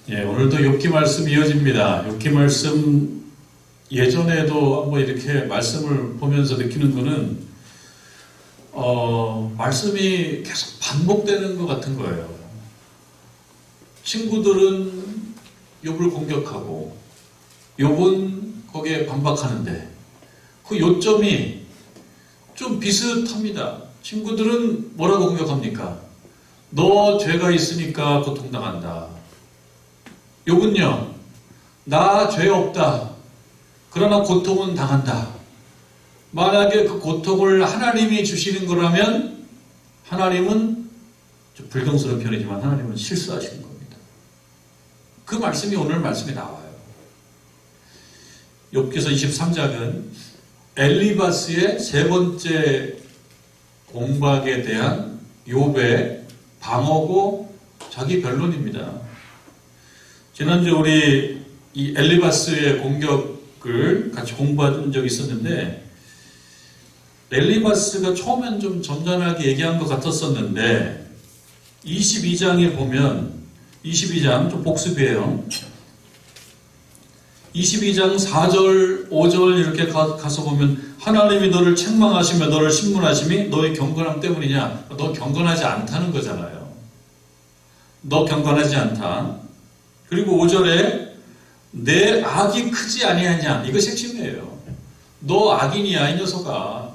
예, 오늘도 욥기 말씀 이어집니다. 욥기 말씀 예전에도 한번 이렇게 말씀을 보면서 느끼는 거는 말씀이 계속 반복되는 것 같은 거예요. 친구들은 욥을 공격하고 욥은 거기에 반박하는데 그 요점이 좀 비슷합니다. 친구들은 뭐라고 공격합니까? 너 죄가 있으니까 고통당한다. 욥은요, 나 죄 없다. 그러나 고통은 당한다. 만약에 그 고통을 하나님이 주시는 거라면 하나님은, 좀 불경스러운 편이지만 하나님은 실수하시는 겁니다. 그 말씀이 오늘 말씀에 나와요. 욥기서 23장은 엘리바스의 세 번째 공박에 대한 욥의 방어고 자기 변론입니다. 지난주 우리 이 엘리바스의 공격을 같이 공부한 적이 있었는데, 엘리바스가 처음엔 좀 점잖하게 얘기한 것 같았었는데 22장에 보면, 22장 좀 복습이에요. 22장 4절 5절 이렇게 가서 보면 하나님이 너를 책망하시며 너를 신문하심이 너의 경건함 때문이냐. 너 경건하지 않다는 거잖아요. 너 경건하지 않다. 그리고 5절에 내 악이 크지 아니하냐. 이것이 핵심이에요. 너 악인이야 이 녀석아.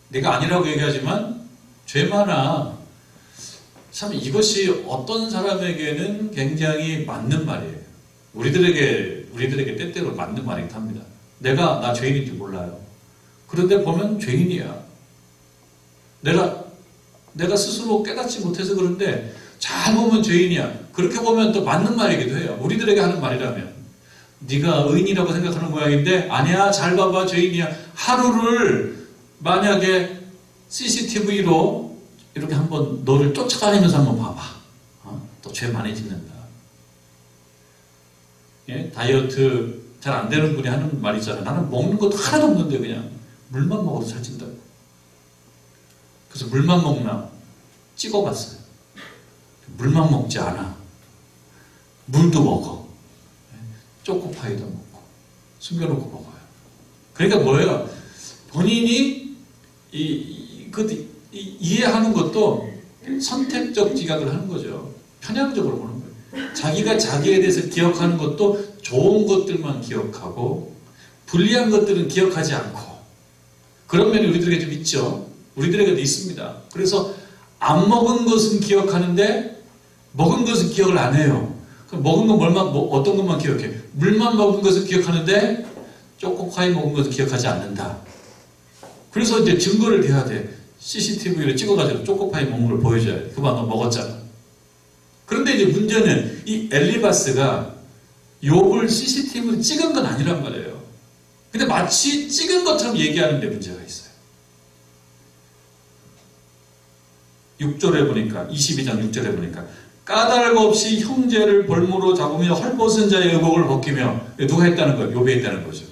내가 아니라고 얘기하지만 죄 많아. 참 이것이 어떤 사람에게는 굉장히 맞는 말이에요. 우리들에게 때때로 맞는 말이기도 합니다. 나 죄인인지 몰라요. 그런데 보면 죄인이야. 내가 스스로 깨닫지 못해서 그런데 잘 보면 죄인이야. 그렇게 보면 또 맞는 말이기도 해요. 우리들에게 하는 말이라면. 네가 의인이라고 생각하는 모양인데 아니야, 잘 봐봐, 죄인이야. 하루를 만약에 CCTV로 이렇게 한번 너를 쫓아다니면서 한번 봐봐. 또 죄 많이 짓는다. 예? 다이어트 잘 안 되는 분이 하는 말 있잖아요. 나는 먹는 것도 하나도 없는데 그냥 물만 먹어도 살찐다고. 그래서 물만 먹나 찍어봤어요. 물만 먹지 않아. 물도 먹어. 초코파이도 먹고 숨겨놓고 먹어요. 그러니까 뭐예요? 본인이 이해하는 것도 선택적 지각을 하는 거죠. 편향적으로 보는 거예요. 자기가 자기에 대해서 기억하는 것도 좋은 것들만 기억하고 불리한 것들은 기억하지 않고, 그런 면이 우리들에게 좀 있죠. 우리들에게도 있습니다. 그래서 안 먹은 것은 기억하는데 먹은 것은 기억을 안 해요. 그럼 먹은 건 어떤 것만 기억해? 물만 먹은 것은 기억하는데 초코파이 먹은 것은 기억하지 않는다. 그래서 이제 증거를 대야 돼. CCTV를 찍어가지고 초코파이 먹는 걸 보여줘야 돼. 그만 너 먹었잖아. 그런데 이제 문제는 이 엘리바스가 욥을 CCTV로 찍은 건 아니란 말이에요. 근데 마치 찍은 것처럼 얘기하는 데 문제가 있어요. 6절에 보니까, 22장 6절에 보니까 까닭 없이 형제를 볼모로 잡으며 헐벗은 자의 의복을 벗기며, 누가 했다는 거예요? 욥이 했다는 거죠.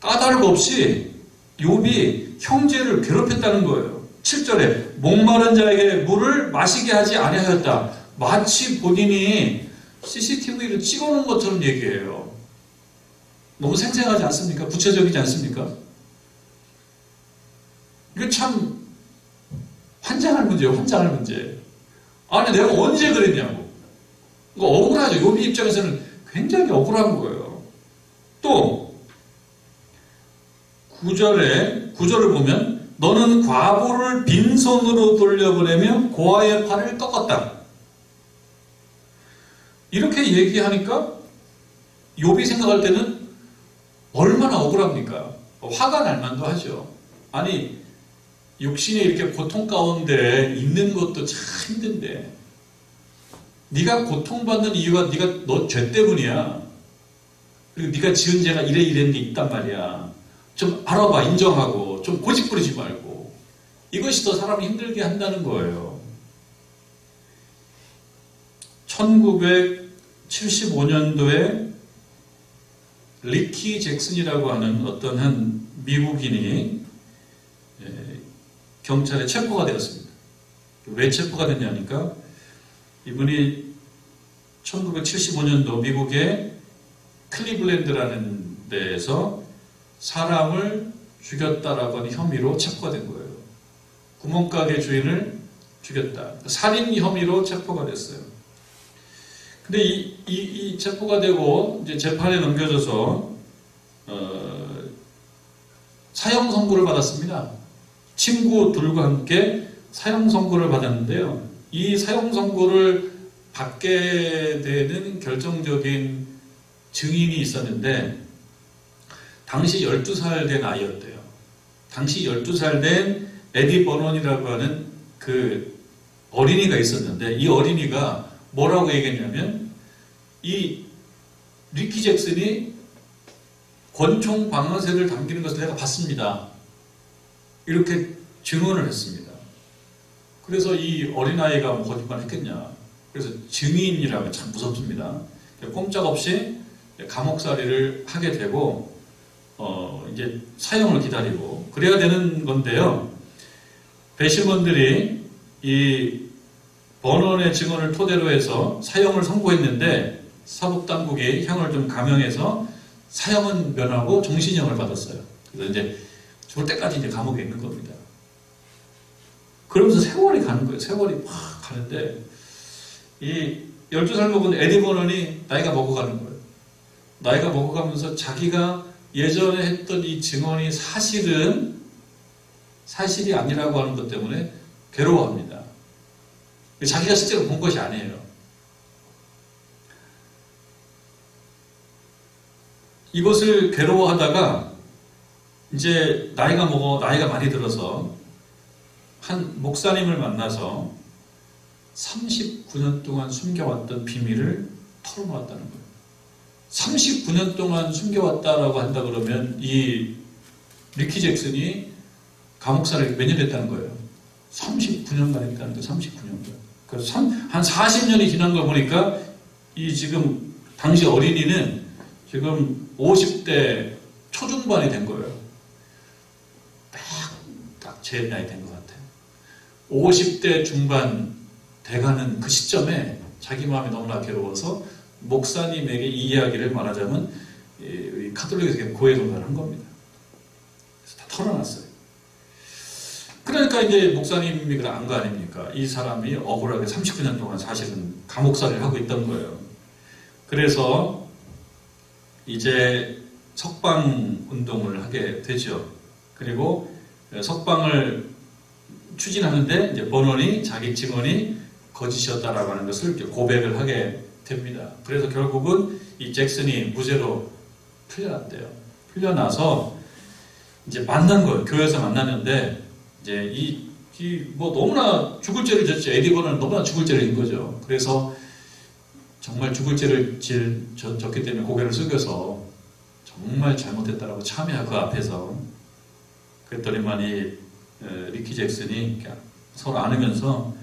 까닭 없이 욥이 형제를 괴롭혔다는 거예요. 7절에 목마른 자에게 물을 마시게 하지 아니하였다. 마치 본인이 CCTV를 찍어놓은 것처럼 얘기해요. 너무 생생하지 않습니까? 구체적이지 않습니까? 이거 참 환장할 문제예요. 환장할 문제. 아니 내가 언제 그랬냐고. 이거 억울하죠. 욥이 입장에서는 굉장히 억울한 거예요. 또 9절을 보면 너는 과부를 빈손으로 돌려보내며 고아의 팔을 꺾었다. 이렇게 얘기하니까 욥이 생각할 때는 얼마나 억울합니까? 화가 날 만도 하죠. 아니 육신이 이렇게 고통 가운데 있는 것도 참 힘든데 네가 고통받는 이유가 너 죄 때문이야. 그리고 네가 지은 죄가 이런 게 있단 말이야. 좀 알아봐, 인정하고 좀 고집 부리지 말고. 이것이 더 사람을 힘들게 한다는 거예요. 1975년도에 리키 잭슨이라고 하는 어떤 한 미국인이 경찰에 체포가 되었습니다. 왜 체포가 됐냐니까 이분이 1975년도 미국의 클리블랜드라는 데에서 사람을 죽였다라고 하는 혐의로 체포가 된 거예요. 구멍가게 주인을 죽였다. 살인 혐의로 체포가 됐어요. 근데 이 체포가 되고 이제 재판에 넘겨져서 사형 선고를 받았습니다. 친구들과 함께 사형 선고를 받았는데요. 이 사형 선고를 받게 되는 결정적인 증인이 있었는데 당시 12살 된 아이였대요. 당시 12살 된 에디 버논이라고 하는 그 어린이가 있었는데 이 어린이가 뭐라고 얘기했냐면 이 리키 잭슨이 권총 방아쇠를 당기는 것을 내가 봤습니다. 이렇게 증언을 했습니다. 그래서 이 어린아이가 뭐 거짓말 했겠냐. 그래서 증인이라면 참 무섭습니다. 꼼짝없이 감옥살이를 하게 되고 이제 사형을 기다리고 그래야 되는 건데요. 배심원들이 이 버논의 증언을 토대로 해서 사형을 선고했는데 사법당국이 형을 좀 감형해서 사형은 면하고 종신형을 받았어요. 그래서 이제 죽을 때까지 이제 감옥에 있는 겁니다. 그러면서 세월이 가는 거예요. 세월이 막 가는데 이 12살 먹은 에디 버논이 나이가 먹어가는 거예요. 나이가 먹어가면서 자기가 예전에 했던 이 증언이 사실이 아니라고 하는 것 때문에 괴로워합니다. 자기가 실제로 본 것이 아니에요. 이것을 괴로워하다가 이제 나이가 많이 들어서 한 목사님을 만나서 39년 동안 숨겨왔던 비밀을 털어놓았다는 거예요. 39년 동안 숨겨왔다라고 한다 그러면 이 리키 잭슨이 감옥살이 몇 년 했다는 거예요. 39년간 했다는 거예요. 39년간. 그래서 한 40년이 지난 걸 보니까 이 지금 당시 어린이는 지금 50대 초중반이 된 거예요. 딱 제 나이 된 것 같아요. 50대 중반 돼가는 그 시점에 자기 마음이 너무나 괴로워서 목사님에게 이 이야기를 말하자면 카톨릭에서 고해성사를 한 겁니다. 그래서 다 털어놨어요. 그러니까 이제 목사님이 안 거 아닙니까? 이 사람이 억울하게 39년 동안 사실은 감옥살이를 하고 있던 거예요. 그래서 이제 석방 운동을 하게 되죠. 그리고 석방을 추진하는데 이제 버논이 자기 증언이 거짓이었다라고 하는 것을 고백을 하게 됩니다. 그래서 결국은 이 잭슨이 무죄로 풀려났대요. 풀려나서 이제 만난 거예요. 교회에서 만났는데 이제 뭐 너무나 죽을 죄를 졌죠. 에디 버논은 너무나 죽을 죄를 진 거죠. 그래서 정말 죽을 죄를 졌기 때문에 고개를 숙여서 정말 잘못했다라고 참회하고 그 앞에서 그랬더니만 이 리키 잭슨이 서로 안으면서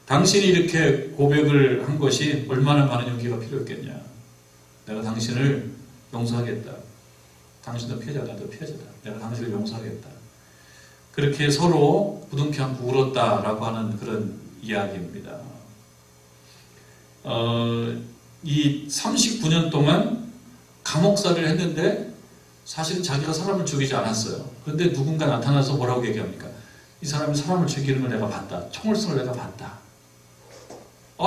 당신이 이렇게 고백을 한 것이 얼마나 많은 용기가 필요했겠냐. 내가 당신을 용서하겠다. 당신도 피해자다. 나도 피해자다. 내가 당신을 용서하겠다. 그렇게 서로 부둥켜 안고 울었다라고 하는 그런 이야기입니다. 이 39년 동안 감옥살이를 했는데 사실은 자기가 사람을 죽이지 않았어요. 그런데 누군가 나타나서 뭐라고 얘기합니까? 이 사람이 사람을 죽이는 걸 내가 봤다. 총을 쏜 걸 내가 봤다.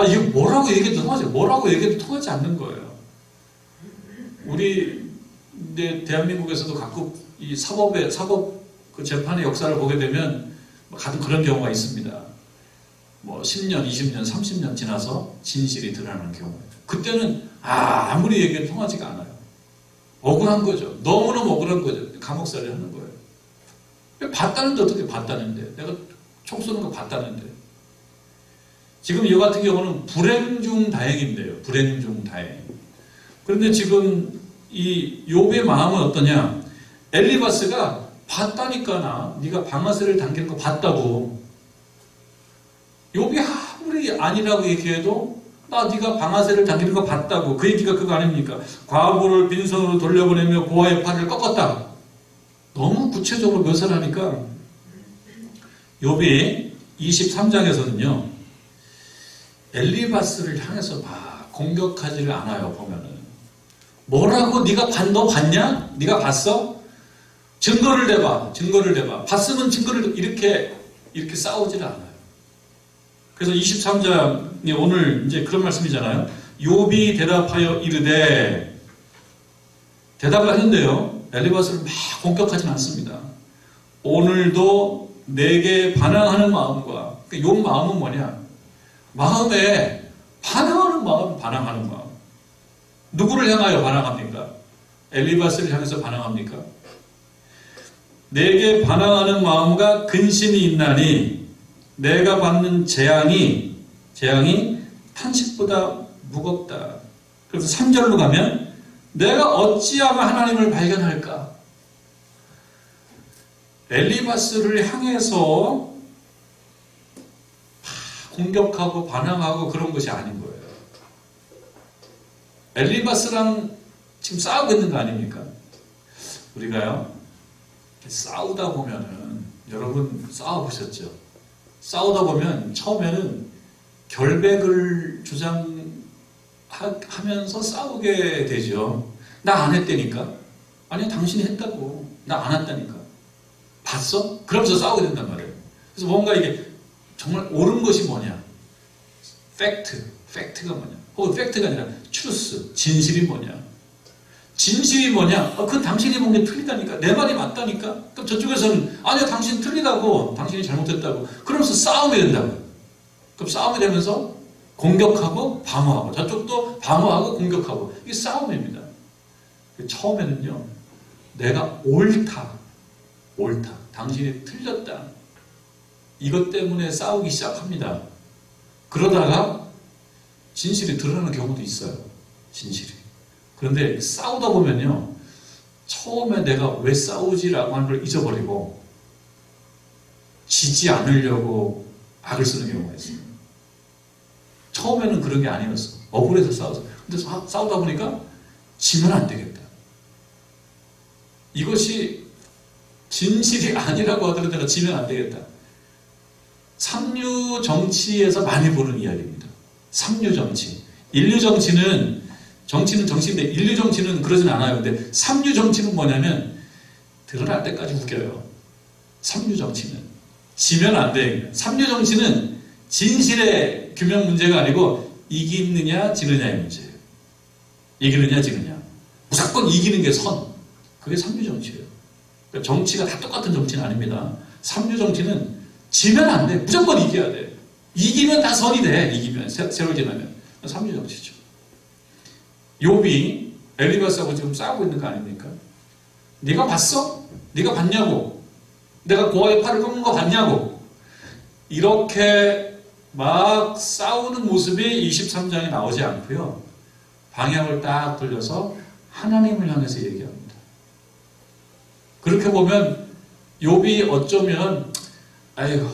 이거 뭐라고 얘기해도 통하지 않는 거예요. 우리 대한민국에서도 가끔 이 사법 그 재판의 역사를 보게 되면 가끔 그런 경우가 있습니다. 뭐 10년, 20년, 30년 지나서 진실이 드러나는 경우. 그때는 아무리 얘기해도 통하지가 않아요. 억울한 거죠. 너무너무 억울한 거죠. 감옥살이를 하는 거예요. 봤다는데 어떻게 봤다는데. 내가 총 쏘는 거 봤다는데. 지금 이 같은 경우는 불행 중 다행인데요. 불행 중 다행. 그런데 지금 이 욥의 마음은 어떠냐. 엘리바스가 봤다니까 네가 방아쇠를 당기는 거 봤다고. 욥이 아무리 아니라고 얘기해도 네가 방아쇠를 당기는 거 봤다고. 그 얘기가 그거 아닙니까? 과부를 빈손으로 돌려보내며 고아의 팔을 꺾었다. 너무 구체적으로 묘사를 하니까 욥이 23장에서는요. 엘리바스를 향해서 막 공격하지를 않아요. 보면은 뭐라고 너 봤냐? 네가 봤어? 증거를 대봐. 증거를 대봐. 봤으면 증거를 이렇게 싸우지를 않아요. 그래서 23장이 오늘 이제 그런 말씀이잖아요. 욥이 대답하여 이르되, 대답을 하는데요, 엘리바스를 막 공격하지는 않습니다. 오늘도 내게 반항하는 마음과, 욥 마음은 뭐냐? 마음에 반항하는 마음, 반항하는 마음. 누구를 향하여 반항합니까? 엘리바스를 향해서 반항합니까? 내게 반항하는 마음과 근심이 있나니 내가 받는 재앙이 탄식보다 무겁다. 그래서 3절로 가면 내가 어찌하면 하나님을 발견할까? 엘리바스를 향해서 공격하고 반항하고 그런 것이 아닌 거예요. 엘리바스랑 지금 싸우고 있는 거 아닙니까? 우리가요, 싸우다 보면은, 여러분 싸워보셨죠? 싸우다 보면 처음에는 결백을 주장하면서 싸우게 되죠. 나 안 했다니까. 아니, 당신이 했다고. 나 안 했다니까. 봤어? 그러면서 싸우게 된단 말이에요. 그래서 뭔가 이게 정말 옳은 것이 뭐냐? 팩트가 뭐냐? 혹은 팩트가 아니라 트루스, 진실이 뭐냐? 진실이 뭐냐? 그건 당신이 본 게 틀리다니까. 내 말이 맞다니까. 그럼 저쪽에서는 아니야, 당신 틀리다고, 당신이 잘못했다고. 그러면서 싸움이 된다고요. 그럼 싸움이 되면서 공격하고 방어하고, 저쪽도 방어하고 공격하고, 이게 싸움입니다. 처음에는요, 내가 옳다, 당신이 틀렸다, 이것 때문에 싸우기 시작합니다. 그러다가 진실이 드러나는 경우도 있어요. 진실이. 그런데 싸우다 보면요, 처음에 내가 왜 싸우지라고 하는 걸 잊어버리고 지지 않으려고 악을 쓰는 경우가 있어요. 처음에는 그런 게 아니었어. 억울해서 싸웠어. 근데 싸우다 보니까 지면 안 되겠다. 이것이 진실이 아니라고 하더라도 내가 지면 안 되겠다. 삼류 정치에서 많이 보는 이야기입니다. 삼류 정치. 인류 정치는 정치인데 인류 정치는 그러진 않아요. 근데 삼류 정치는 뭐냐면 드러날 때까지 웃겨요. 삼류 정치는 지면 안 돼. 삼류 정치는 진실의 규명 문제가 아니고 이기느냐 지느냐의 문제예요. 이기느냐 지느냐. 무조건 이기는 게 선. 그게 삼류 정치예요. 그러니까 정치가 다 똑같은 정치는 아닙니다. 삼류 정치는 지면 안 돼. 무조건 이겨야 돼. 이기면 다 선이 돼. 이기면 세월 지나면. 삼류 정치죠. 욥이 엘리바스하고 지금 싸우고 있는 거 아닙니까? 네가 봤어? 네가 봤냐고? 내가 고아의 팔을 꺾는 거 봤냐고? 이렇게 막 싸우는 모습이 23장에 나오지 않고요. 방향을 딱 돌려서 하나님을 향해서 얘기합니다. 그렇게 보면 욥이 어쩌면 아이고,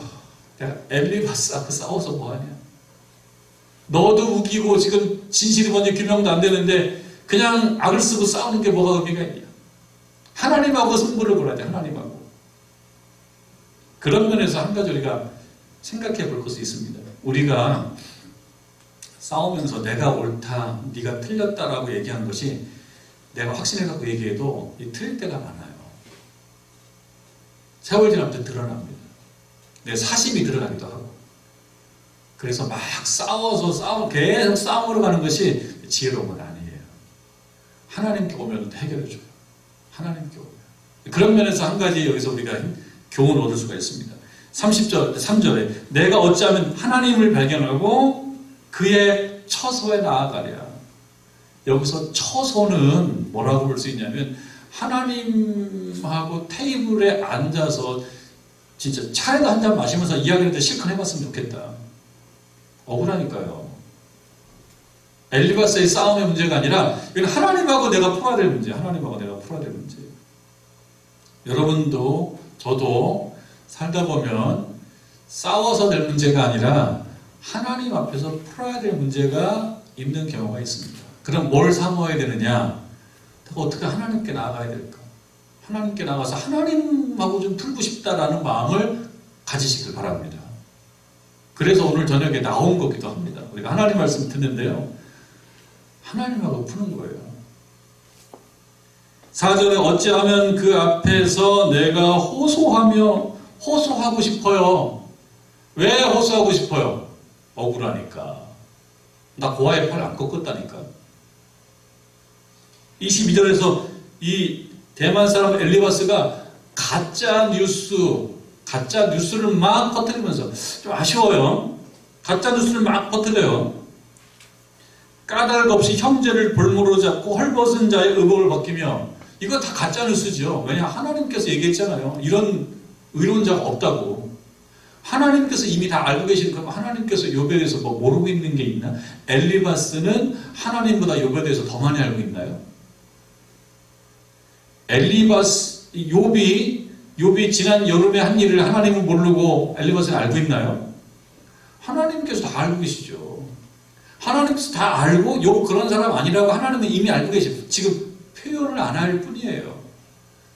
내가 엘리바스하고 싸워서 뭐하냐? 너도 우기고 지금 진실이 뭔지 규명도 안 되는데 그냥 악을 쓰고 싸우는 게 뭐가 의미가 있냐? 하나님하고 승부를 걸어야 돼. 하나님하고. 그런 면에서 한 가지 우리가 생각해 볼 것이 있습니다. 우리가 싸우면서 내가 옳다, 네가 틀렸다라고 얘기한 것이 내가 확신해갖고 얘기해도 틀릴 때가 많아요. 세월 지나면 드러납니다. 내 사심이 드러나기도 하고. 그래서 막 계속 싸움으로 가는 것이 지혜로운 건 아니에요. 하나님께 오면 해결해줘요. 하나님께 오면. 그런 면에서 한 가지 여기서 우리가 교훈을 얻을 수가 있습니다. 3절에 내가 어찌하면 하나님을 발견하고 그의 처소에 나아가랴. 여기서 처소는 뭐라고 볼 수 있냐면 하나님하고 테이블에 앉아서 진짜 차에도 한잔 마시면서 이야기를 때 실컷 해봤으면 좋겠다. 억울하니까요. 엘리바스의 싸움의 문제가 아니라 이건 하나님하고 내가 풀어야 될 문제, 하나님하고 내가 풀어야 될 문제예요. 여러분도 저도 살다 보면 싸워서 될 문제가 아니라 하나님 앞에서 풀어야 될 문제가 있는 경우가 있습니다. 그럼 뭘 사모해야 되느냐? 어떻게 하나님께 나아가야 될까? 하나님께 나가서 하나님하고 좀 풀고 싶다라는 마음을 가지시길 바랍니다. 그래서 오늘 저녁에 나온 거기도 합니다. 우리가 하나님 말씀 듣는데요. 하나님하고 푸는 거예요. 4절에 어찌하면 그 앞에서 내가 호소하고 싶어요. 왜 호소하고 싶어요? 억울하니까. 나 고아의 팔 안 꺾었다니까. 22절에서 이 대만 사람 엘리바스가 가짜 뉴스를 막 퍼뜨리면서 좀 아쉬워요. 가짜 뉴스를 막 퍼뜨려요. 까닭 없이 형제를 볼모로 잡고 헐벗은 자의 의복을 벗기며, 이거 다 가짜 뉴스죠. 왜냐, 하나님께서 얘기했잖아요. 이런 의론자가 없다고. 하나님께서 이미 다 알고 계신, 그럼 하나님께서 욥에 대해서 뭐 모르고 있는 게 있나? 엘리바스는 하나님보다 욥에 대해서 더 많이 알고 있나요? 욥이 지난 여름에 한 일을 하나님은 모르고 엘리바스는 알고 있나요? 하나님께서 다 알고 계시죠. 하나님께서 다 알고 욥 그런 사람 아니라고 하나님은 이미 알고 계시죠. 지금 표현을 안 할 뿐이에요.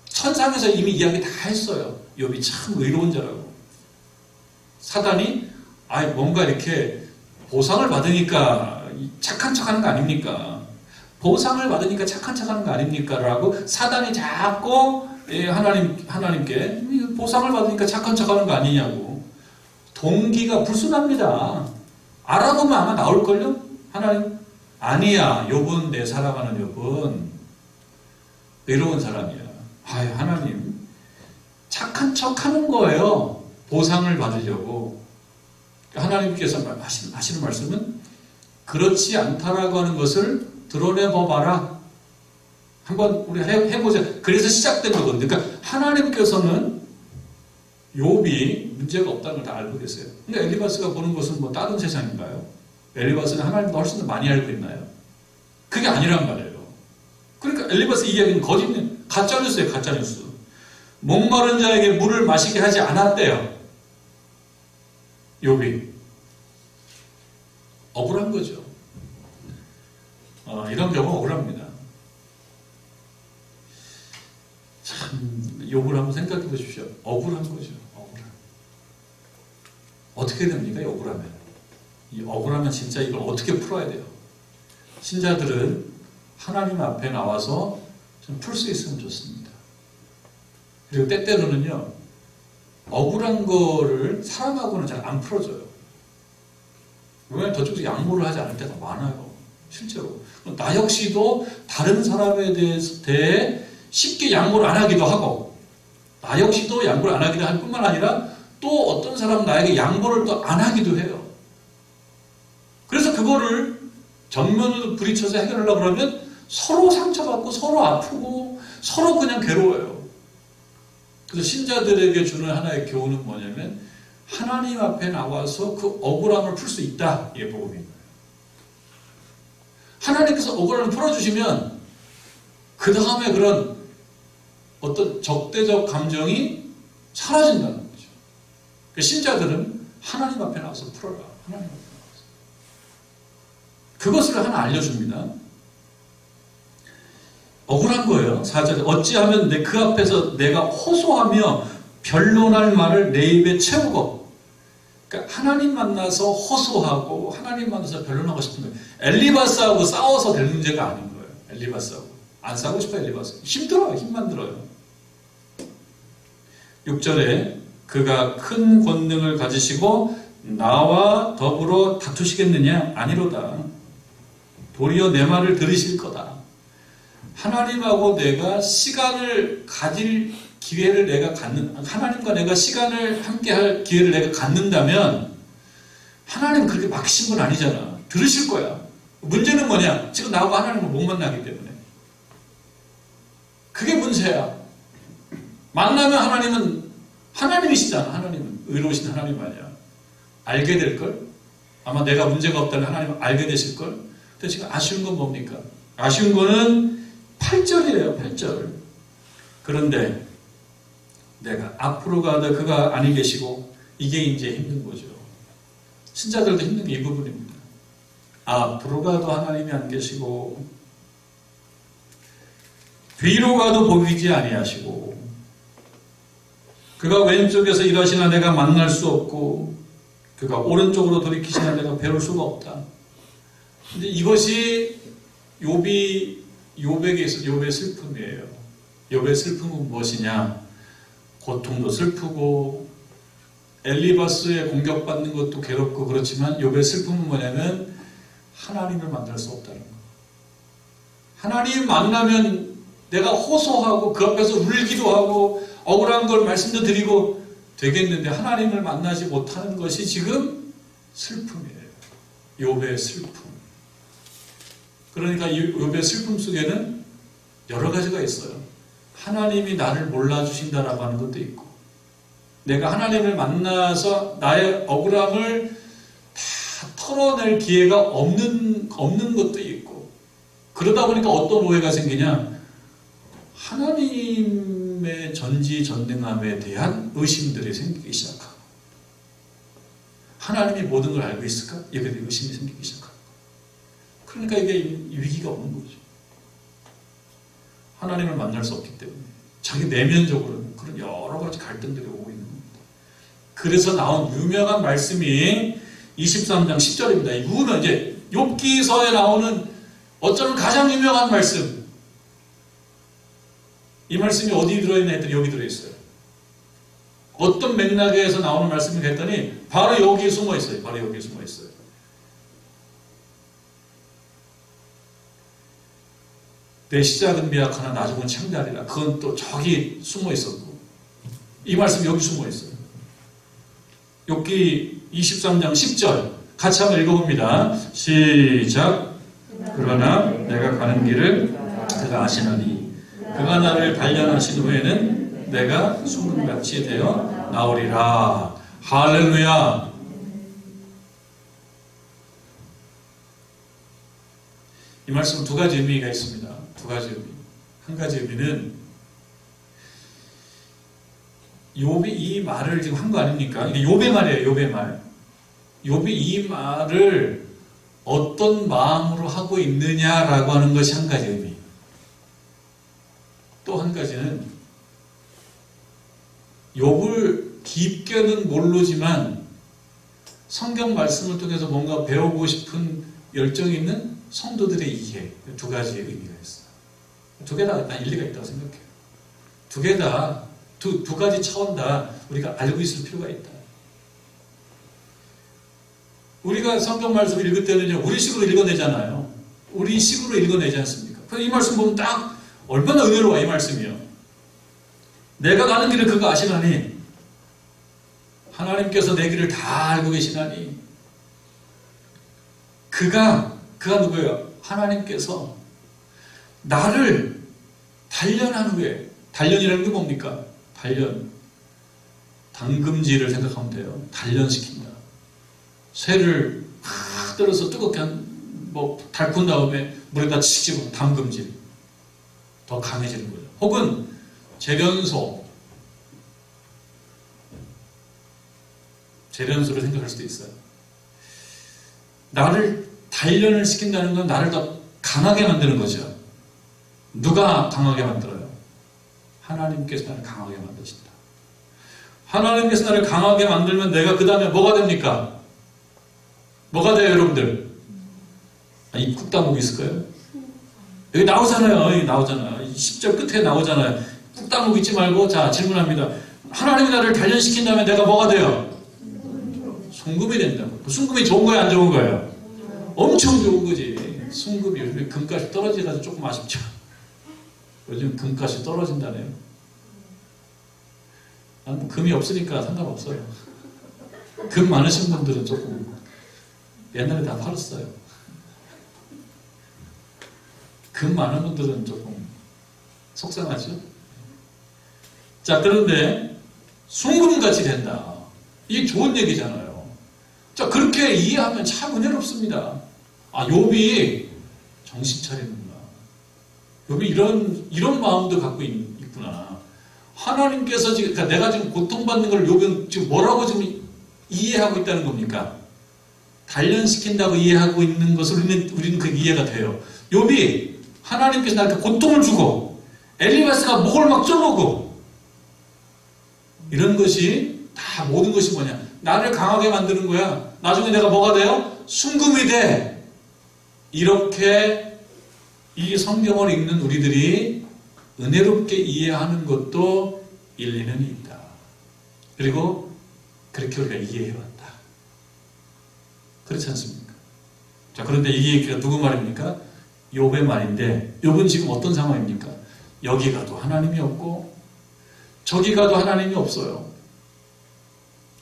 천상에서 이미 이야기 다 했어요. 욥이 참 의로운 자라고. 사단이 뭔가 이렇게 보상을 받으니까 착한 척하는 거 아닙니까? 보상을 받으니까 착한 척하는 거 아닙니까? 라고 사단이 자꾸 하나님께 보상을 받으니까 착한 척하는 거 아니냐고. 동기가 불순합니다. 알아보면 아마 나올걸요? 하나님, 아니야. 욥은, 내 사랑하는 욥은 의로운 사람이야. 하나님, 착한 척하는 거예요. 보상을 받으려고. 하나님께서 하시는 말씀은 그렇지 않다라고 하는 것을 드러내봐라. 한번 우리 해보자. 그래서 시작된 거거든요. 그러니까 하나님께서는 욥이 문제가 없다는 걸 다 알고 계세요. 근데 엘리바스가 보는 것은 뭐 다른 세상인가요? 엘리바스는 하나님보다 훨씬 더 많이 알고 있나요? 그게 아니란 말이에요. 그러니까 엘리바스 이야기는 거짓말, 가짜뉴스예요. 가짜뉴스. 목마른 자에게 물을 마시게 하지 않았대요. 욥이. 억울한 거죠. 이런 경우 억울합니다. 참, 욥을 한번 생각해 보십시오. 억울한 거죠. 어떻게 됩니까? 억울하면. 이 억울하면 진짜 이걸 어떻게 풀어야 돼요? 신자들은 하나님 앞에 나와서 좀 풀 수 있으면 좋습니다. 그리고 때때로는요, 억울한 거를 사람하고는 잘 안 풀어줘요. 왜냐하면 저쪽에서 양보를 하지 않을 때가 많아요. 실제로. 나 역시도 다른 사람에 대해 쉽게 양보를 안 하기도 하고, 나 역시도 양보를 안 하기도 할 뿐만 아니라 또 어떤 사람은 나에게 양보를 또 안 하기도 해요. 그래서 그거를 정면으로 부딪혀서 해결하려고 그러면 서로 상처받고 서로 아프고 서로 그냥 괴로워요. 그래서 신자들에게 주는 하나의 교훈은 뭐냐면 하나님 앞에 나와서 그 억울함을 풀 수 있다. 이게 복음인 거예요. 하나님께서 억울함을 풀어주시면 그 다음에 그런 어떤 적대적 감정이 사라진다는 거죠. 신자들은 하나님 앞에 나와서 풀어라. 하나님 앞에 나와서. 그것을 하나 알려줍니다. 억울한 거예요. 4절에 어찌하면 그 앞에서 내가 호소하며 변론할 말을 내 입에 채우고, 그러니까 하나님 만나서 호소하고 하나님 만나서 변론하고 싶은 거예요. 엘리바스하고 싸워서 될 문제가 아닌 거예요. 엘리바스하고 안 싸우고 싶어요. 엘리바스 힘들어요. 힘만 들어요. 6절에 그가 큰 권능을 가지시고 나와 더불어 다투시겠느냐? 아니로다. 도리어 내 말을 들으실 거다. 하나님하고 내가 시간을 가질 기회를 하나님과 내가 시간을 함께 할 기회를 내가 갖는다면, 하나님은 그렇게 막히신 분 아니잖아. 들으실 거야. 문제는 뭐냐? 지금 나하고 하나님을 못 만나기 때문에. 그게 문제야. 만나면 하나님이시잖아. 하나님은. 의로우신 하나님 아니야. 알게 될걸? 아마 내가 문제가 없다는 하나님은 알게 되실걸? 근데 지금 아쉬운 건 뭡니까? 아쉬운 거는 8절이에요. 8절. 그런데 내가 앞으로 가다 그가 아니 계시고, 이게 이제 힘든 거죠. 신자들도 힘든 게 이 부분입니다. 앞으로 가도 하나님이 안 계시고, 뒤로 가도 보이지 아니하시고, 그가 왼쪽에서 일하시나 내가 만날 수 없고, 그가 오른쪽으로 돌이키시나 내가 배울 수가 없다. 근데 이것이 욥에게 있어 욥의 슬픔이에요. 욥의 슬픔은 무엇이냐? 고통도 슬프고 엘리바스의 공격받는 것도 괴롭고 그렇지만 욥의 슬픔은 뭐냐면 하나님을 만날 수 없다는 거. 하나님 만나면 내가 호소하고 그 앞에서 울기도 하고 억울한 걸 말씀도 드리고 되겠는데 하나님을 만나지 못하는 것이 지금 슬픔이에요. 욥의 슬픔. 그러니까 욥의 슬픔 속에는 여러 가지가 있어요. 하나님이 나를 몰라주신다라고 하는 것도 있고 내가 하나님을 만나서 나의 억울함을 다 털어낼 기회가 없는 것도 있고 그러다 보니까 어떤 오해가 생기냐? 하나님의 전지전능함에 대한 의심들이 생기기 시작하고 하나님이 모든 걸 알고 있을까? 여기에 대해 의심이 생기기 시작하고 그러니까 이게 위기가 오는 거죠. 하나님을 만날 수 없기 때문에 자기 내면적으로는 그런 여러 가지 갈등들이 오고 있는 겁니다. 그래서 나온 유명한 말씀이 23장 10절입니다. 이거는 이제 욥기서에 나오는 어쩌면 가장 유명한 말씀. 이 말씀이 어디 들어있나 했더니 여기 들어있어요. 어떤 맥락에서 나오는 말씀이 했더니 바로 여기에 숨어 있어요. 바로 여기에 숨어 있어요. 내 시작은 미약하나 나중은 창대하리라. 그건 또 저기 숨어 있었고 이 말씀 여기 숨어 있어요. 욥기 23장 10절 같이 한번 읽어봅니다. 시작. 그러나 내가 가는 길을 그가 아시나니 그가 나를 단련하신 후에는 내가 순금같이 되어 나오리라. 할렐루야. 이 말씀은 두 가지 의미가 있습니다. 두 가지 의미. 한 가지 의미는 욥이 이 말을 지금 한 거 아닙니까? 이게 욥의 말이에요. 욥의 말. 욥이 이 말을 어떤 마음으로 하고 있느냐라고 하는 것이 한 가지 의미. 또 한 가지는 욥을 깊게는 모르지만 성경 말씀을 통해서 뭔가 배우고 싶은 열정이 있는 성도들의 이해. 두 가지 의미가 있어요. 두 개 다 일리가 있다고 생각해요. 두 개 다, 두 가지 차원 다 우리가 알고 있을 필요가 있다. 우리가 성경 말씀을 읽을 때는 우리 식으로 읽어내잖아요. 우리 식으로 읽어내지 않습니까? 그래서 이 말씀 보면 딱 얼마나 은혜로워 이 말씀이요. 내가 가는 길을 그가 아시나니 하나님께서 내 길을 다 알고 계시나니 그가 누구예요? 하나님께서 나를 단련한 후에 단련이라는 게 뭡니까? 단련 당금질을 생각하면 돼요. 단련시킨다. 쇠를 팍 들어서 뜨겁게 달군 다음에 물에다 치집어 담금질 더 강해지는 거죠. 혹은 재련소를 생각할 수도 있어요. 나를 단련을 시킨다는 건 나를 더 강하게 만드는 거죠. 누가 강하게 만들어요? 하나님께서 나를 강하게 만드신다. 하나님께서 나를 강하게 만들면 내가 그 다음에 뭐가 됩니까? 뭐가 돼요, 여러분들? 이 꾹따목 있을까요? 여기 나오잖아요. 여기 나오잖아요. 10절 끝에 나오잖아요. 꾹따목 잊지 말고, 자, 질문합니다. 하나님이 나를 단련시킨다면 내가 뭐가 돼요? 순금이 된다고. 순금이 좋은 거예요, 안 좋은 거예요? 엄청 좋은 거지. 순금이 요즘에 금값이 떨어지가지고 조금 아쉽죠. 요즘 금값이 떨어진다네요. 난 금이 없으니까 상관없어요. 금 많으신 분들은 조금 옛날에 다 팔았어요. 금 많은 분들은 조금 속상하죠. 자, 그런데 순금같이 된다. 이게 좋은 얘기잖아요. 자, 그렇게 이해하면 참 은혜롭습니다. 아, 욥이 정신 차리는구나. 욥이 이런 마음도 갖고 있구나. 하나님께서 지금, 그러니까 내가 지금 고통받는 걸 욥은 지금 뭐라고 지금 이해하고 있다는 겁니까? 단련시킨다고 이해하고 있는 것을 우리는 그 이해가 돼요. 욥이 하나님께서 나한테 고통을 주고 엘리바스가 목을 막 쪼르고 이런 것이 다 모든 것이 뭐냐? 나를 강하게 만드는 거야. 나중에 내가 뭐가 돼요? 순금이 돼. 이렇게 이 성경을 읽는 우리들이 은혜롭게 이해하는 것도 일리는 있다. 그리고 그렇게 우리가 이해해왔다. 그렇지 않습니까? 자, 그런데 이 얘기가 누구 말입니까? 욥의 말인데, 욥은 지금 어떤 상황입니까? 여기 가도 하나님이 없고 저기 가도 하나님이 없어요.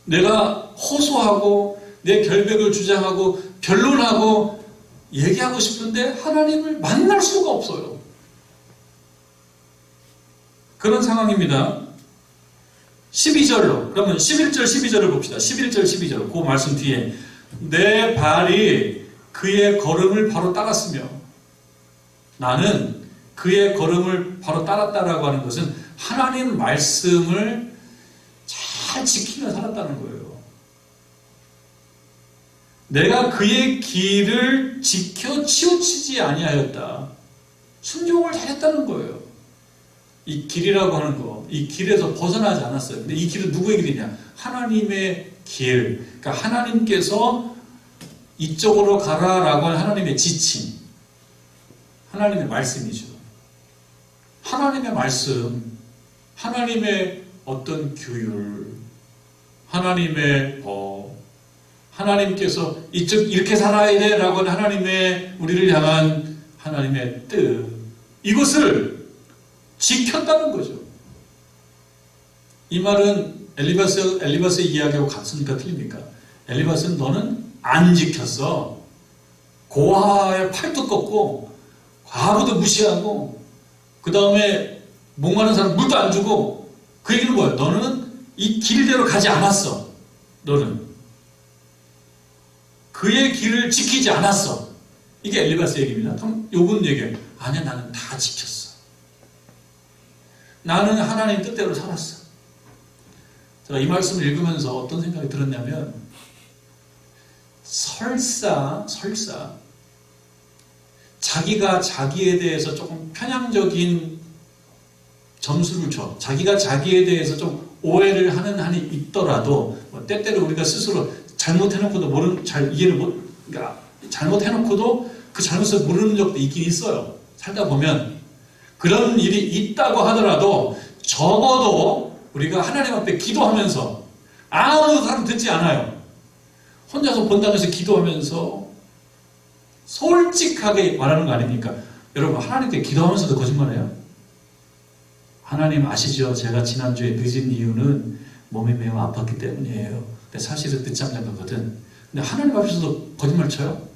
내가 호소하고 내 결백을 주장하고 변론하고 얘기하고 싶은데 하나님을 만날 수가 없어요. 그런 상황입니다. 12절로, 그러면 11절 12절을 봅시다. 11절 12절 그 말씀 뒤에 내 발이 그의 걸음을 바로 따랐으며, 나는 그의 걸음을 바로 따랐다라고 하는 것은 하나님 말씀을 잘 지키며 살았다는 거예요. 내가 그의 길을 지켜 치우치지 아니하였다. 순종을 잘했다는 거예요. 이 길이라고 하는 거, 이 길에서 벗어나지 않았어요. 근데 이 길은 누구의 길이냐? 하나님의 길. 그러니까 하나님께서 이쪽으로 가라라고 하는 하나님의 지침. 하나님의 말씀이죠. 하나님의 말씀, 하나님의 어떤 규율, 하나님의 법, 하나님께서 이렇게 살아야 돼 라고 하는 하나님의 우리를 향한 하나님의 뜻, 이것을 지켰다는 거죠. 이 말은 엘리바스의 이야기하고 같습니까? 틀립니까? 엘리바스는 너는 안 지켰어. 고아의 팔도 꺾고 과부도 무시하고 그 다음에 목마른 사람 물도 안 주고, 그 얘기는 뭐예요? 너는 이 길대로 가지 않았어. 너는 그의 길을 지키지 않았어. 이게 엘리바스 얘기입니다. 그럼 욥은 얘기해요. 아니야, 나는 다 지켰어. 나는 하나님 뜻대로 살았어. 제가 이 말씀을 읽으면서 어떤 생각이 들었냐면, 설사 자기가 자기에 대해서 조금 편향적인 점수를 줘, 자기가 자기에 대해서 좀 오해를 하는 한이 있더라도, 때때로 우리가 스스로 잘못해놓고도 그러니까 잘못해놓고도 그 잘못을 모르는 적도 있긴 있어요. 살다 보면. 그런 일이 있다고 하더라도 적어도 우리가 하나님 앞에 기도하면서, 아무도 사람 듣지 않아요, 혼자서 본당에서 기도하면서 솔직하게 말하는 거 아닙니까? 여러분, 하나님께 기도하면서도 거짓말해요? 하나님 아시죠? 제가 지난주에 늦은 이유는 몸이 매우 아팠기 때문이에요. 근데 사실은 늦잠 잔 거거든. 근데 하나님 앞에서도 거짓말 쳐요?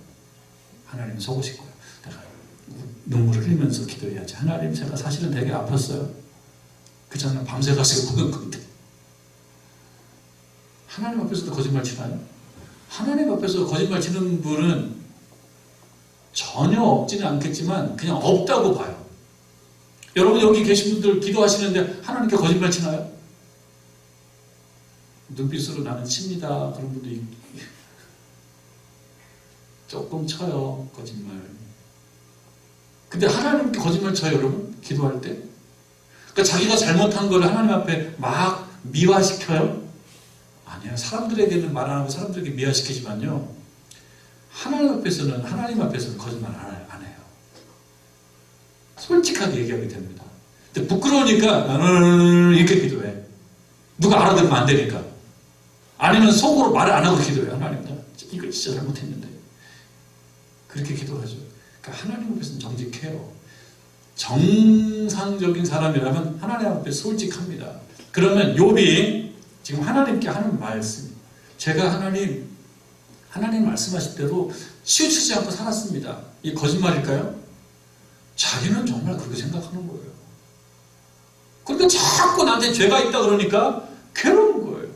하나님 속으실 거예요. 내가 눈물을 흘리면서 기도해야지. 하나님, 제가 사실은 되게 아팠어요. 그 장면 밤새 가시고 보는 건데. 하나님 앞에서도 거짓말 치나요? 하나님 앞에서 거짓말 치는 분은 전혀 없지는 않겠지만 그냥 없다고 봐요. 여러분, 여기 계신 분들 기도하시는데 하나님께 거짓말 치나요? 눈빛으로 나는 칩니다. 그런 분도 조금 쳐요, 거짓말. 근데 하나님께 거짓말 쳐요, 여러분? 기도할 때? 그러니까 자기가 잘못한 걸 하나님 앞에 막 미화시켜요? 아니에요. 사람들에게는 말 안 하고 사람들에게 미화시키지만요, 하나님 앞에서는 거짓말 안 해요. 솔직하게 얘기하게 됩니다. 근데 부끄러우니까 나는 이렇게 기도해. 누가 알아들으면 안 되니까. 아니면 속으로 말을 안 하고 기도해요. 하나님, 나 이거 진짜 잘못했는데. 그렇게 기도하죠. 그러니까 하나님 앞에서는 정직해요. 정상적인 사람이라면 하나님 앞에 솔직합니다. 그러면 욥이 지금 하나님께 하는 말씀, 제가 하나님 말씀하신 대로 치우치지 않고 살았습니다. 이게 거짓말일까요? 자기는 정말 그렇게 생각하는 거예요. 그런데 자꾸 나한테 죄가 있다 그러니까 괴로운 거예요.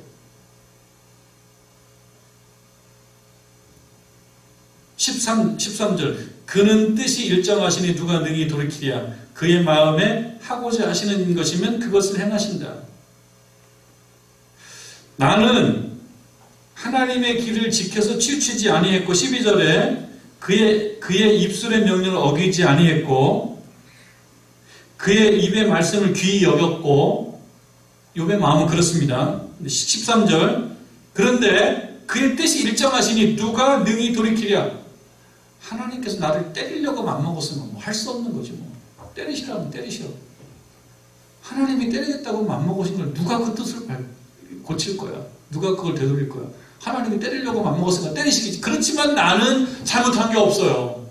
13절 그는 뜻이 일정하시니 누가 능히 돌이키랴. 그의 마음에 하고자 하시는 것이면 그것을 행하신다. 나는 하나님의 길을 지켜서 치우치지 아니했고, 12절에 그의 입술의 명령을 어기지 아니했고, 그의 입의 말씀을 귀히 여겼고, 욥의 마음은 그렇습니다. 13절 그런데 그의 뜻이 일정하시니 누가 능히 돌이키랴. 하나님께서 나를 때리려고 맘먹었으면 뭐 할 수 없는 거지 뭐. 때리시라면 때리시오. 하나님이 때리겠다고 맘먹으신 걸 누가 그 뜻을 고칠 거야? 누가 그걸 되돌릴 거야? 하나님이 때리려고 맘먹었으니까 때리시겠지. 그렇지만 나는 잘못한 게 없어요.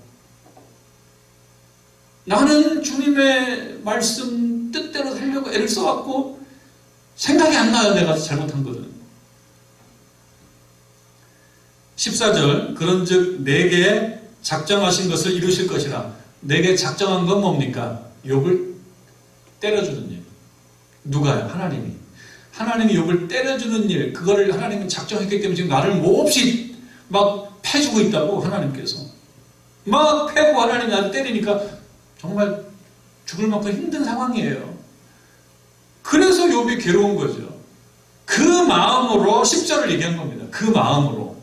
나는 주님의 말씀 뜻대로 살려고 애를 써왔고 생각이 안 나요. 내가 잘못한 거는. 14절 그런즉 내게 작정하신 것을 이루실 것이라. 내게 작정한 건 뭡니까? 욥을 때려주는 일. 누가요? 하나님이. 하나님이 욥을 때려주는 일, 그거를 하나님은 작정했기 때문에 지금 나를 몹시 막 패주고 있다고. 하나님께서 막 패고 하나님이 나를 때리니까 정말 죽을 만큼 힘든 상황이에요. 그래서 욥이 괴로운 거죠. 그 마음으로 10절을 얘기한 겁니다. 그 마음으로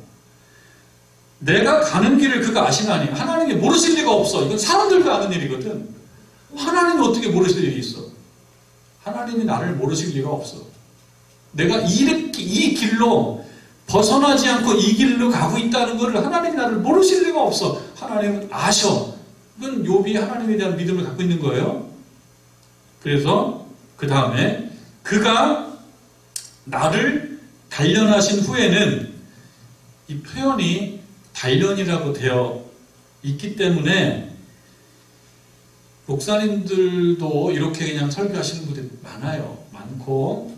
내가 가는 길을 그가 아시나니. 하나님이 모르실 리가 없어. 이건 사람들도 아는 일이거든. 하나님이 어떻게 모르실 일이 있어? 하나님이 나를 모르실 리가 없어. 내가 이 길로 벗어나지 않고 이 길로 가고 있다는 것을 하나님이 나를 모르실 리가 없어. 하나님은 아셔. 이건 욥이 하나님에 대한 믿음을 갖고 있는 거예요. 그래서 그 다음에 그가 나를 단련하신 후에는, 이 표현이 단련이라고 되어 있기 때문에 목사님들도 이렇게 그냥 설교하시는 분들이 많고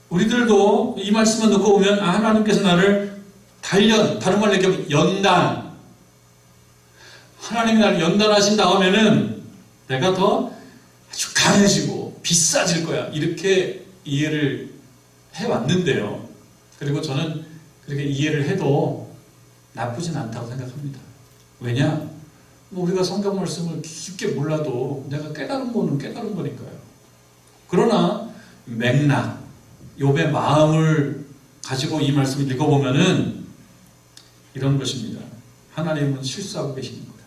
우리들도 이 말씀을 놓고 보면 하나님께서 나를 단련, 다른 말로 얘기하면 연단, 하나님이 나를 연단하신 다음에는 내가 더 아주 강해지고 비싸질 거야, 이렇게 이해를 해왔는데요. 그리고 저는 그렇게 이해를 해도 나쁘진 않다고 생각합니다. 왜냐? 우리가 성경 말씀을 깊게 몰라도 내가 깨달은 거는 깨달은 거니까요. 그러나 맥락, 욥의 마음을 가지고 이 말씀을 읽어보면은 이런 것입니다. 하나님은 실수하고 계시는 거예요.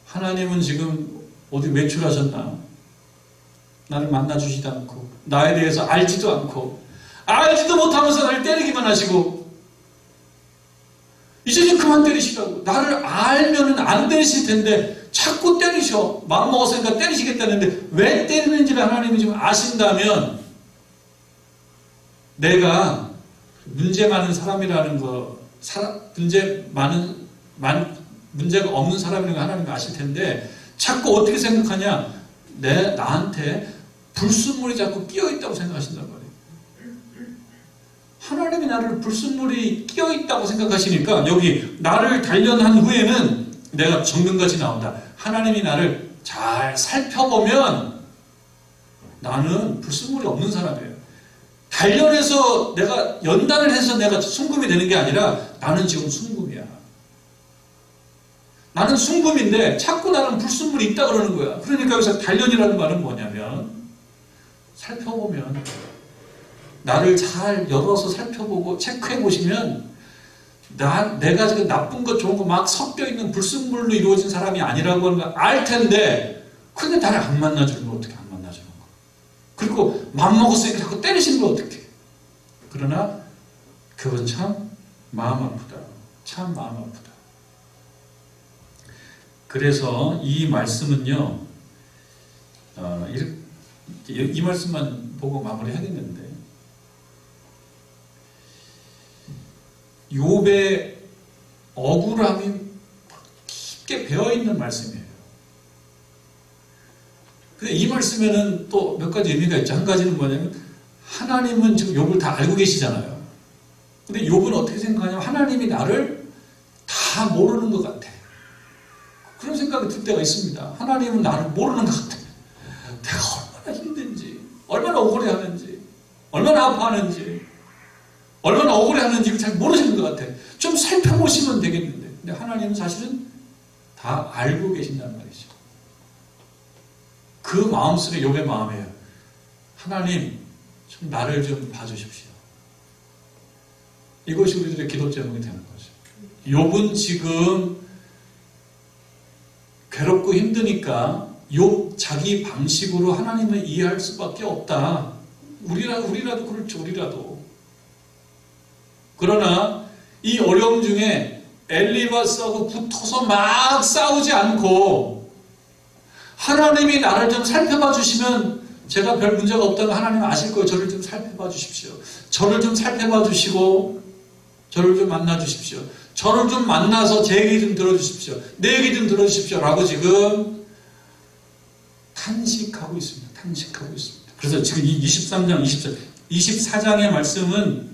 하나님은 지금 어디 외출하셨나? 나를 만나주지도 않고 나에 대해서 알지도 않고 알지도 못하면서 나를 때리기만 하시고 이제 좀 그만 때리시라고. 나를 알면은 안 때리실 텐데 자꾸 때리셔. 마음 먹었으니까 때리시겠다는데 왜 때리는지를 하나님이 지금 아신다면 내가 문제 많은 사람이라는 거, 문제가 없는 사람이라는 거 하나님이 아실 텐데 자꾸 어떻게 생각하냐? 나한테 불순물이 자꾸 끼어있다고 생각하신단 말이에요. 하나님이 나를 불순물이 끼어있다고 생각하시니까 여기 나를 단련한 후에는 내가 정금같이 나온다. 하나님이 나를 잘 살펴보면 나는 불순물이 없는 사람이에요. 단련해서 내가 연단을 해서 내가 순금이 되는 게 아니라 나는 지금 순금이야. 나는 순금인데 자꾸 나는 불순물이 있다 그러는 거야. 그러니까 여기서 단련이라는 말은 뭐냐면 살펴보면 나를 잘 열어서 살펴보고 체크해 보시면 내가 지금 나쁜 것 좋은 거 막 섞여 있는 불순물로 이루어진 사람이 아니라고 하는 걸 알 텐데 근데 나를 안 만나주는 거 어떻게 안 만나주는 거? 그리고 맘먹었으니까 자꾸 때리시는 거 어떻게? 그러나 그건 참 마음 아프다. 참 마음 아프다. 그래서 이 말씀은요, 이 말씀만 보고 마무리하겠는데, 욥의 억울함이 깊게 배어있는 말씀이에요. 근데 이 말씀에는 또 몇 가지 의미가 있죠. 한 가지는 뭐냐면 하나님은 지금 욥을 다 알고 계시잖아요. 근데 욥은 어떻게 생각하냐면 하나님이 나를 다 모르는 것 같아. 그런 생각이 들 때가 있습니다. 하나님은 나를 모르는 것 같아. 내가 얼마나 힘든지, 얼마나 억울해하는지, 얼마나 아파하는지, 얼마나 억울해하는지 잘 모르시는 것 같아. 좀 살펴보시면 되겠는데. 근데 하나님은 사실은 다 알고 계신다는 말이죠. 그 마음속에 욥의 마음이에요. 하나님, 좀 나를 좀 봐주십시오. 이것이 우리들의 기도 제목이 되는 거죠. 욥은 지금 괴롭고 힘드니까 욥 자기 방식으로 하나님을 이해할 수밖에 없다. 우리라도 그렇죠. 우리라도. 그러나 이 어려움 중에 엘리바스하고 붙어서 막 싸우지 않고 하나님이 나를 좀 살펴봐 주시면 제가 별 문제가 없다는 하나님 아실 거예요. 저를 좀 살펴봐 주십시오. 저를 좀 살펴봐 주시고 저를 좀 만나 주십시오. 저를 좀 만나서 제 얘기 좀 들어주십시오. 내 얘기 좀 들어주십시오. 라고 지금 탄식하고 있습니다. 탄식하고 있습니다. 그래서 지금 이 23장, 24장의 말씀은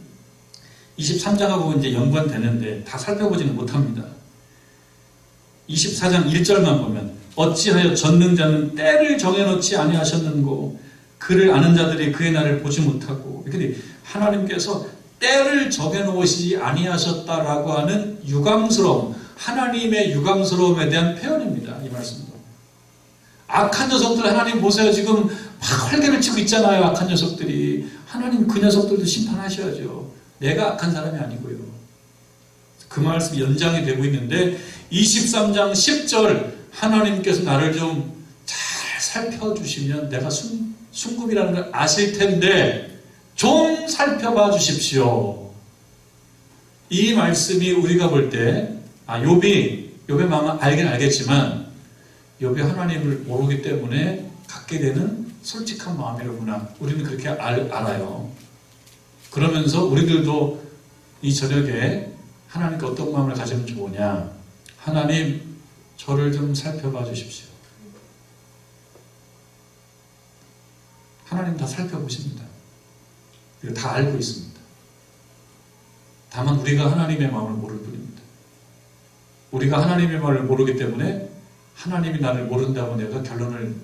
23장하고 이제 연관되는데 다 살펴보지는 못합니다. 24장 1절만 보면 어찌하여 전능자는 때를 정해놓지 아니하셨는고 그를 아는 자들이 그의 날을 보지 못하고. 근데 하나님께서 때를 정해놓으시지 아니하셨다라고 하는 유감스러움, 하나님의 유감스러움에 대한 표현입니다. 이 말씀도. 악한 녀석들 하나님 보세요. 지금 막 활개를 치고 있잖아요. 악한 녀석들이. 하나님 그 녀석들도 심판하셔야죠. 내가 악한 사람이 아니고요. 그 말씀이 연장이 되고 있는데 23장 10절 하나님께서 나를 좀 잘 살펴주시면 내가 순금이라는 걸 아실 텐데 좀 살펴봐 주십시오. 이 말씀이 우리가 볼 때 욥의 마음은 알긴 알겠지만 욥이 하나님을 모르기 때문에 갖게 되는 솔직한 마음이로구나. 우리는 그렇게 알아요. 그러면서 우리들도 이 저녁에 하나님께 어떤 마음을 가지면 좋으냐. 하나님 저를 좀 살펴봐 주십시오. 하나님 다 살펴보십니다. 다 알고 있습니다. 다만 우리가 하나님의 마음을 모를 뿐입니다. 우리가 하나님의 마음을 모르기 때문에 하나님이 나를 모른다고 내가 결론을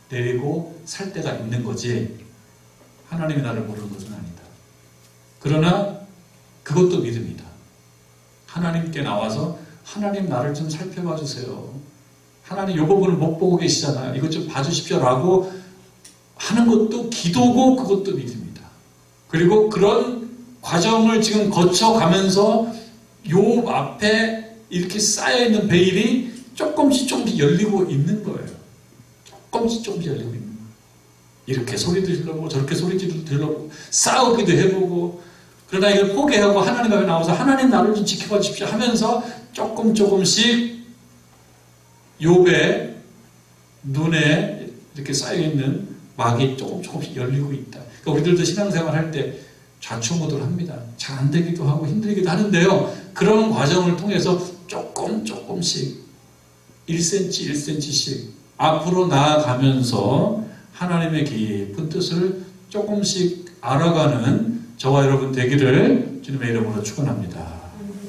내리고 살 때가 있는 거지 하나님이 나를 모르는 것은 아니다. 그러나 그것도 믿음이다. 하나님께 나와서 하나님 나를 좀 살펴봐 주세요. 하나님 요 부분을 못 보고 계시잖아요. 이것 좀 봐주십시오 라고 하는 것도 기도고 그것도 믿음이다. 그리고 그런 과정을 지금 거쳐가면서 욥 앞에 이렇게 쌓여있는 베일이 조금씩 열리고 있는 거예요. 조금씩 열리고 있는 거예요. 이렇게 소리도 질러보고 저렇게 소리도 질러보고 싸우기도 해보고 그러나 이걸 포기하고 하나님 앞에 나와서 하나님 나를 좀 지켜봐 주십시오 하면서 조금씩 욥의 눈에 이렇게 쌓여있는 막이 조금씩 열리고 있다. 그러니까 우리들도 신앙생활 할 때 좌충우돌 합니다. 잘 안 되기도 하고 힘들기도 하는데요. 그런 과정을 통해서 조금씩 1cm씩 앞으로 나아가면서 하나님의 깊은 뜻을 조금씩 알아가는 저와 여러분 되기를 주님의 이름으로 축원합니다.